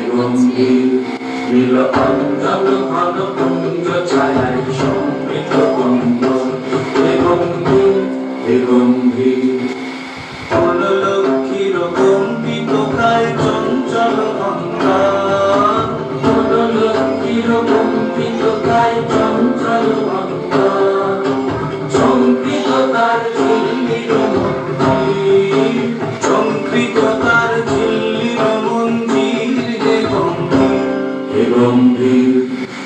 গম্ভীর নীল অঞ্চল ঘন কুঞ্জ ছায়ায় সমৃত কম্বল হে গম্ভীর হে গম্ভীর লক্ষ্মীর কম্পিত কায় চঞ্চল গঙ্গা লক্ষ্মীর কম্পিত কায় চঞ্চল গঙ্গা সংকৃত তার ঝিল্লির মন্দির সংকৃত তার ঝিল্লির মঞ্জির হে গম্ভীর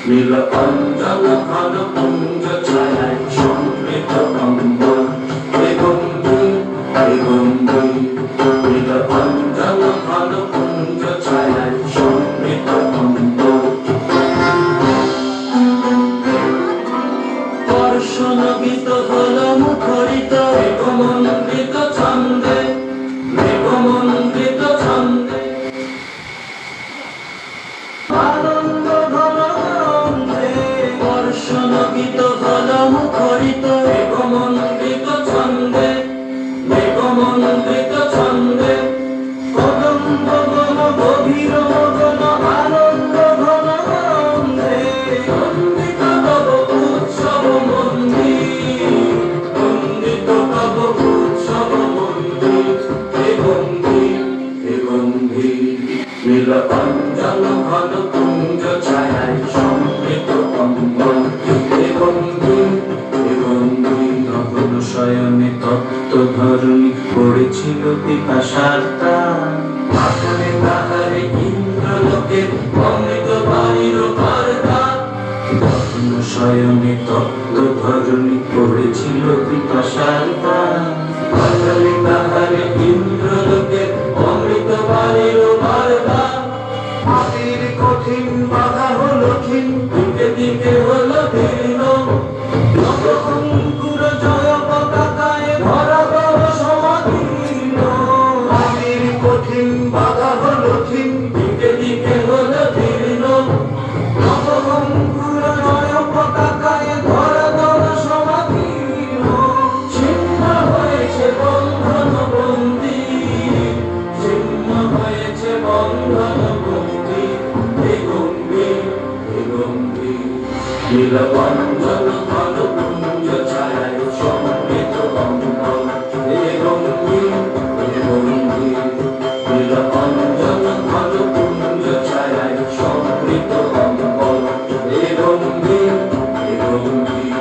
নীল অঞ্চল ঘন কুঞ্জ ছায়ায় সমৃত কম্বল হে গম্ভীর হে গম্ভীর নীল অঞ্চল ঘন কুঞ্জ ছায়ায় সমৃত কম্বল দর্শন গীত হল মুখরিত মেঘমণ্ডিত ছন্দে মেঘমণ্ডিত ছন্দে আনন্দ ঘন গন্ধে দর্শন গীত হল মুখরিত মেঘমণ্ডিত ছন্দে মেঘমণ্ডিত ছন্দে কদম্ব বন গভীর মগন আনন্দ ঘন গন্ধে বন্দিত তব উৎসব মন্দির বন্দিত তব উৎসব মন্দির হে গম্ভীর হে গম্ভীর নীল অঞ্চল ঘন কুঞ্জ ছায়ায় সমৃত কম্বল হে গম্ভীর হে গম্ভীর তখন শয়নে তপ্ত ধরণী পড়েছিল পিপাসার টান আকারে তাহারে ইন্দ্রলোকের অমৃত বাড়ির বার্তা তখন শয়নে তপ্ত ধরণী পড়েছিল পিপাসার টান আকারে তাহারে ইন্দ্রলোকের অমৃত বাড়ির বার্তা মাটির কঠিন বাধা হলো ক্ষীণ দিকে দিকে হলো দীর্ণ নবঅঙ্কুর জয় পতাকায় ভরা বড় সমাদীর্ণ মাটির কঠিন বাধা হলো ক্ষীণ দিকে দিকে হলো দীর্ণ নবঅঙ্কুর জয় পতাকায় ভরা বড় সমাদীর্ণ ছিন্ন হয়েছে বন্ধন বন্দী ছিন্ন হয়েছে বন্ধন বন্দী হে গম্ভীর হে গম্ভীর নীল অঞ্চল ঘন কুঞ্জ ছায়ায় সমৃত কম্বল হে গম্ভীর হে গম্ভীর নীল অঞ্চল ঘন কুঞ্জ ছায়ায় সমৃত কম্বল হে গম্ভীর হে গম্ভীর